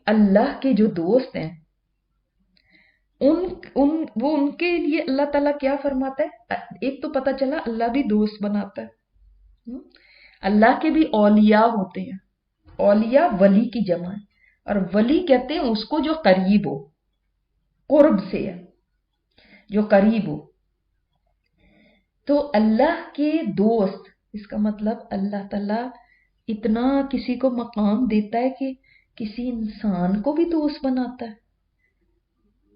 اللہ کے جو دوست ہیں ان کے لیے اللہ تعالیٰ کیا فرماتا ہے؟ ایک تو پتہ چلا اللہ بھی دوست بناتا ہے، اللہ کے بھی اولیاء ہوتے ہیں، اولیاء ولی کی جمع ہے، اور ولی کہتے ہیں اس کو جو قریب ہو، قرب سے ہے، جو قریب ہو۔ تو اللہ کے دوست، اس کا مطلب اللہ تعالیٰ اتنا کسی کو مقام دیتا ہے کہ کسی انسان کو بھی دوست بناتا ہے۔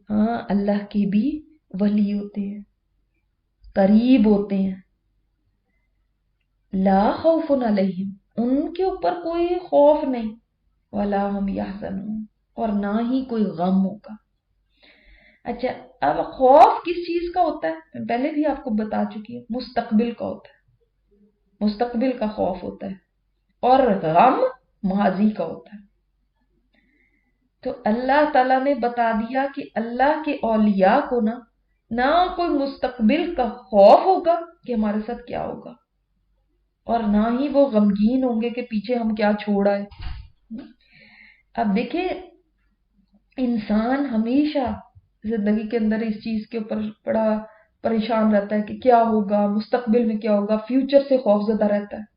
ہاں، اللہ کے بھی ولی ہوتے ہیں، قریب ہوتے ہیں۔ لا خوف علیہم، ان کے اوپر کوئی خوف نہیں، ولا ہم یحزنون، اور نہ ہی کوئی غم ہوگا۔ اچھا، اب خوف کس چیز کا ہوتا ہے؟ پہلے بھی آپ کو بتا چکی ہے، مستقبل کا ہوتا ہے، مستقبل کا خوف ہوتا ہے، اور غم ماضی کا ہوتا ہے۔ تو اللہ تعالیٰ نے بتا دیا کہ اللہ کے اولیاء کو نہ کوئی مستقبل کا خوف ہوگا کہ ہمارے ساتھ کیا ہوگا، اور نہ ہی وہ غمگین ہوں گے کہ پیچھے ہم کیا چھوڑ آئے۔ اب دیکھیں، انسان ہمیشہ زندگی کے اندر اس چیز کے اوپر بڑا پریشان رہتا ہے کہ کیا ہوگا، مستقبل میں کیا ہوگا، فیوچر سے خوف زدہ رہتا ہے،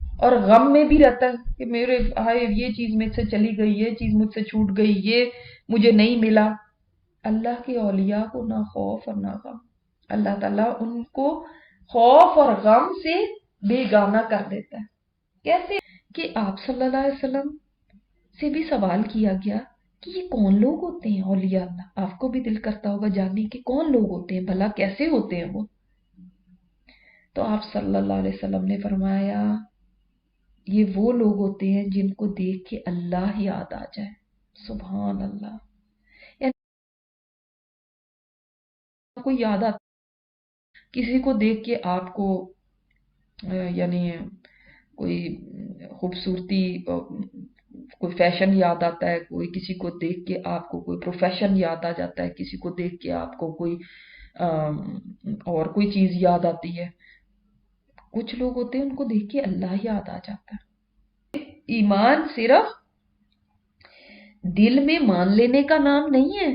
اور غم میں بھی رہتا ہے کہ میرے ہائے یہ چیز مجھ سے چلی گئی، یہ چیز مجھ سے چھوٹ گئی، یہ مجھے نہیں ملا۔ اللہ کے اولیاء کو نہ خوف اور نہ غم، اللہ تعالیٰ ان کو خوف اور غم سے بیگانہ کر دیتا ہے۔ کیسے؟ کہ آپ صلی اللہ علیہ وسلم سے بھی سوال کیا گیا کہ یہ کون لوگ ہوتے ہیں اولیاء اللہ؟ آپ کو بھی دل کرتا ہوگا جاننے کہ کون لوگ ہوتے ہیں، بھلا کیسے ہوتے ہیں وہ؟ تو آپ صلی اللہ علیہ وسلم نے فرمایا یہ وہ لوگ ہوتے ہیں جن کو دیکھ کے اللہ یاد آ جائے۔ سبحان اللہ، یعنی کو یاد آتا، کسی کو دیکھ کے آپ کو یعنی کوئی خوبصورتی، کوئی فیشن یاد آتا ہے، کوئی کسی کو دیکھ کے آپ کو کوئی پروفیشن یاد آ جاتا ہے، کسی کو دیکھ کے آپ کو کوئی اور کوئی چیز یاد آتی ہے۔ کچھ لوگ ہوتے ہیں ان کو دیکھ کے اللہ یاد آ جاتا ہے۔ ایمان صرف دل میں مان لینے کا نام نہیں ہے،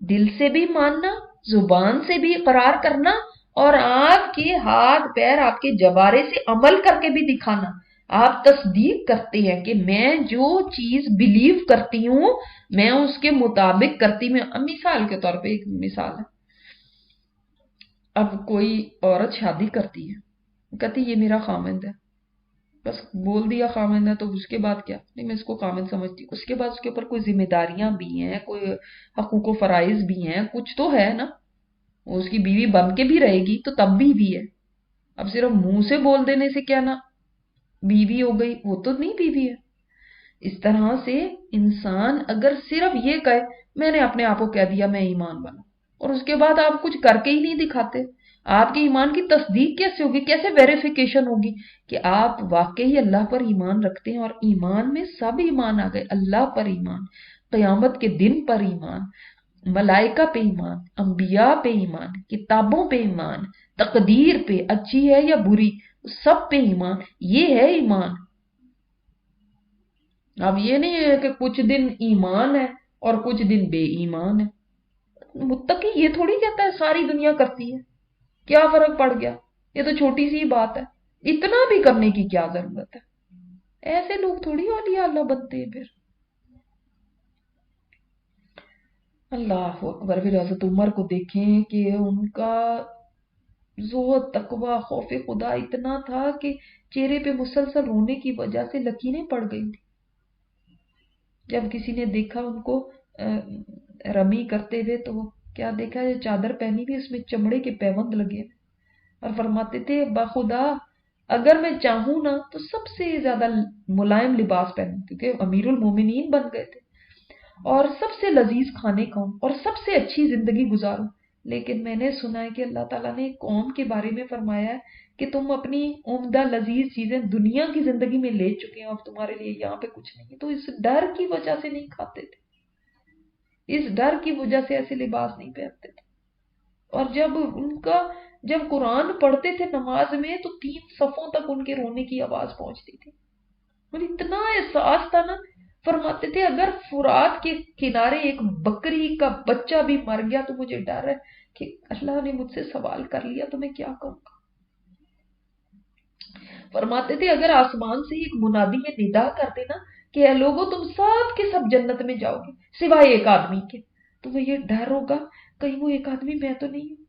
دل سے بھی ماننا، زبان سے بھی اقرار کرنا، اور آپ کے ہاتھ پیر، آپ کے جوارے سے عمل کر کے بھی دکھانا۔ آپ تصدیق کرتے ہیں کہ میں جو چیز بلیو کرتی ہوں میں اس کے مطابق کرتی ہوں۔ مثال کے طور پہ ایک مثال ہے، اب کوئی عورت شادی کرتی ہے، کہتی یہ میرا خامند ہے، بس بول دیا خامند ہے، تو اس کے بعد کیا؟ نہیں، میں اس کو خامند سمجھتی ہوں۔ اس کے بعد اس کے اوپر کوئی ذمہ داریاں بھی ہیں، کوئی حقوق و فرائض بھی ہیں، کچھ تو ہے نا، وہ اس کی بیوی بن کے بھی رہے گی تو تب بھی ہے۔ اب صرف منہ سے بول دینے سے کیا نا بیوی ہو گئی، وہ تو نہیں بیوی ہے۔ اس طرح سے انسان اگر صرف یہ کہے میں نے اپنے آپ کو کہہ دیا میں ایمان والا، اور اس کے بعد آپ کچھ کر کے ہی نہیں دکھاتے، آپ کے ایمان کی تصدیق کیسے ہوگی، کیسے ویریفیکیشن ہوگی کہ آپ واقعی اللہ پر ایمان رکھتے ہیں؟ اور ایمان میں سب ایمان آ گئے، اللہ پر ایمان، قیامت کے دن پر ایمان، ملائکہ پہ ایمان، انبیاء پہ ایمان، کتابوں پہ ایمان، تقدیر پہ، اچھی ہے یا بری، سب پہ ایمان، یہ ہے ایمان۔ اب یہ نہیں ہے کہ کچھ دن ایمان ہے اور کچھ دن بے ایمان ہے۔ متقی یہ تھوڑی کہتا ہے ساری دنیا کرتی ہے، کیا فرق پڑ گیا، یہ تو چھوٹی سی بات ہے، اتنا بھی کرنے کی کیا ضرورت ہے؟ ایسے لوگ تھوڑی اولیاء اللہ بنتے ہیں پھر۔ اللہ اکبر۔ پھر حضرت عمر کو دیکھیں کہ ان کا زہد، تقوی، خوف خدا اتنا تھا کہ چہرے پہ مسلسل رونے کی وجہ سے لکیریں پڑ گئی تھی۔ جب کسی نے دیکھا ان کو رمی کرتے ہوئے تو کیا دیکھا، جو چادر پہنی ہوئی اس میں چمڑے کے پیوند لگے، اور فرماتے تھے بخدا اگر میں چاہوں نا تو سب سے زیادہ ملائم لباس پہنوں، کیونکہ امیر المومنین بن گئے تھے، اور سب سے لذیذ کھانے کھاؤں اور سب سے اچھی زندگی گزاروں، لیکن میں نے سنا ہے کہ اللہ تعالیٰ نے قوم کے بارے میں فرمایا ہے کہ تم اپنی عمدہ لذیذ چیزیں دنیا کی زندگی میں لے چکے ہیں، اب تمہارے لیے یہاں پہ کچھ نہیں ہے۔ تو اس ڈر کی وجہ سے نہیں کھاتے تھے، اس ڈر کی وجہ سے ایسے لباس نہیں پہنتے تھے۔ اور جب قرآن پڑھتے تھے نماز میں تو 3 صفوں تک ان کے رونے کی آواز پہنچتی تھی، اور اتنا احساس تھا نا فرماتے تھے اگر فرات کے کنارے ایک بکری کا بچہ بھی مر گیا تو مجھے ڈر ہے کہ اللہ نے مجھ سے سوال کر لیا تو میں کیا کہوں گا۔ فرماتے تھے اگر آسمان سے ایک منادی یہ ندا کر دینا کہ اے لوگوں تم سب کے سب جنت میں جاؤ گے سوائے ایک آدمی کے، تو وہ یہ ڈر ہوگا کہیں وہ ایک آدمی میں تو نہیں ہوں۔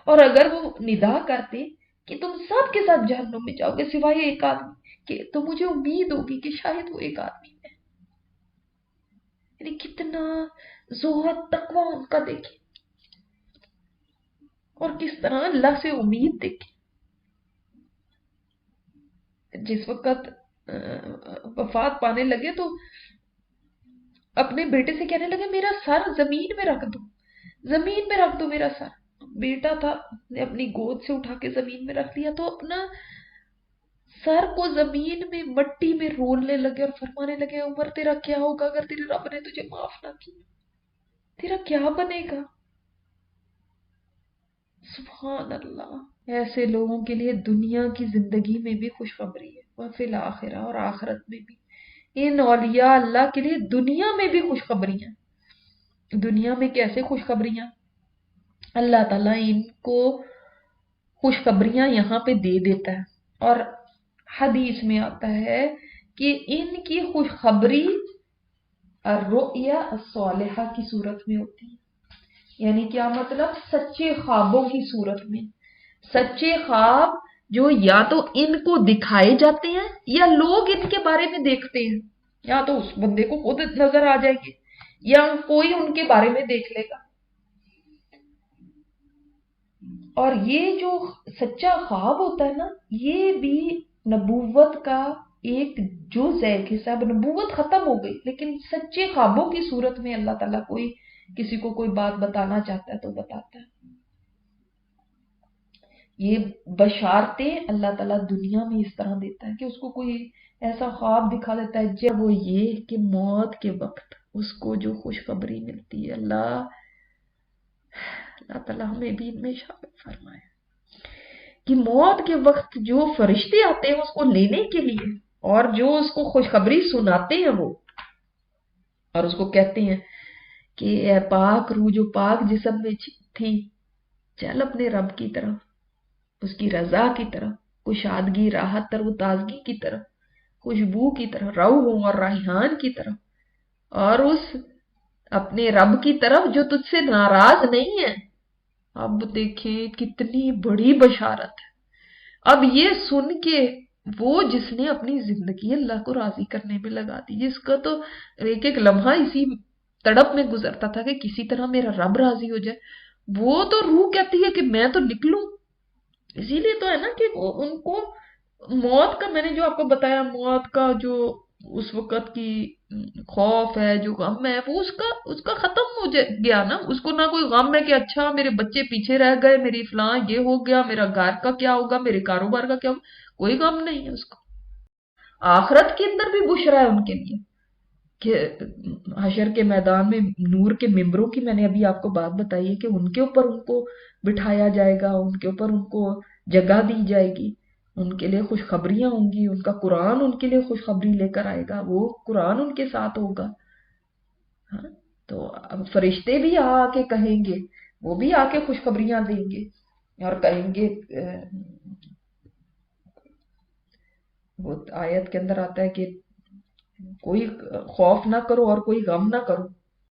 اور اگر وہ ندا کرتے کہ تم سب کے ساتھ جہنم میں جاؤ گے سوائے ایک آدمی کے، تو مجھے امید ہوگی کہ شاید وہ ایک آدمی ہے۔ یعنی کتنا زہد تقوی ان کا دیکھیں، اور کس طرح اللہ سے امید دیکھیں۔ جس وقت وفات پانے لگے تو اپنے بیٹے سے کہنے لگے میرا سر زمین میں رکھ دو، زمین میں رکھ دو میرا سر۔ بیٹا تھا، نے اپنی گود سے اٹھا کے زمین میں رکھ دیا تو اپنا سر کو زمین میں مٹی میں رولنے لگے اور فرمانے لگے عمر تیرا کیا ہوگا اگر تیرے رب نے تجھے معاف نہ کیا، تیرا کیا بنے گا؟ سبحان اللہ۔ ایسے لوگوں کے لیے دنیا کی زندگی میں بھی خوشخبری ہے، وفی الآخرہ، اور آخرت میں بھی۔ ان اولیاء اللہ کے لیے دنیا میں بھی خوشخبریاں۔ دنیا میں کیسے خوشخبریاں؟ اللہ تعالیٰ ان کو خوشخبریاں یہاں پہ دے دیتا ہے، اور حدیث میں آتا ہے کہ ان کی خوشخبری الرؤیا الصالحہ کی صورت میں ہوتی ہے۔ یعنی کیا مطلب؟ سچے خوابوں کی صورت میں۔ سچے خواب جو یا تو ان کو دکھائے جاتے ہیں یا لوگ ان کے بارے میں دیکھتے ہیں، یا تو اس بندے کو خود نظر آ جائے گی یا کوئی ان کے بارے میں دیکھ لے گا۔ اور یہ جو سچا خواب ہوتا ہے نا، یہ بھی نبوت کا ایک جز ہے، کہ صاحب نبوت ختم ہو گئی لیکن سچے خوابوں کی صورت میں اللہ تعالیٰ کوئی کسی کو کوئی بات بتانا چاہتا ہے تو بتاتا ہے۔ یہ بشارتیں اللہ تعالیٰ دنیا میں اس طرح دیتا ہے کہ اس کو کوئی ایسا خواب دکھا دیتا ہے جب وہ یہ کہ موت کے وقت اس کو جو خوشخبری ملتی ہے۔ اللہ تعالیٰ ہمیں بھی ان میں شامل فرمائے کہ موت کے وقت جو فرشتے آتے ہیں اس کو لینے کے لیے اور جو اس کو خوشخبری سناتے ہیں وہ، اور اس کو کہتے ہیں کہ اے پاک روح جو پاک جسم میں تھی، چل اپنے رب کی طرف، اس کی رضا کی طرف، کشادگی، راحت، تر و تازگی کی طرف، خوشبو کی طرف، روح اور ریحان کی طرف، اور اس اپنے رب کی طرف جو تجھ سے ناراض نہیں ہے۔ اب دیکھیں کتنی بڑی بشارت ہے۔ اب یہ سن کے وہ جس نے اپنی زندگی اللہ کو راضی کرنے میں لگا دی، جس کا تو ایک ایک لمحہ اسی تڑپ میں گزرتا تھا کہ کسی طرح میرا رب راضی ہو جائے، وہ تو روح کہتی ہے کہ میں تو نکلوں۔ اسی لیے تو ہے نا کہ ان کو موت کا، میں نے جو آپ کو بتایا، موت کا جو اس وقت کی خوف ہے، جو غم ہے، وہ اس کا ختم ہو گیا نا۔ اس کو نہ کوئی غم ہے کہ اچھا میرے بچے پیچھے رہ گئے، میری فلاں یہ ہو گیا، میرا گھر کا کیا ہوگا، میرے کاروبار کا کیا ہوگا، کوئی غم نہیں ہے اس کو۔ آخرت کے اندر بھی بشرا ہے ان کے لیے کہ حشر کے میدان میں نور کے ممبروں کی میں نے ابھی آپ کو بات بتائی ہے کہ ان کے اوپر ان کو بٹھایا جائے گا، ان کے اوپر ان کو جگہ دی جائے گی، ان کے لیے خوشخبریاں ہوں گی، ان کا قرآن ان کے لیے خوشخبری لے کر آئے گا، وہ قرآن ان کے ساتھ ہوگا۔ ہاں، تو اب فرشتے بھی آ کے کہیں گے، وہ بھی آ کے خوشخبریاں دیں گے اور کہیں گے، وہ آیت کے اندر آتا ہے کہ کوئی خوف نہ کرو اور کوئی غم نہ کرو،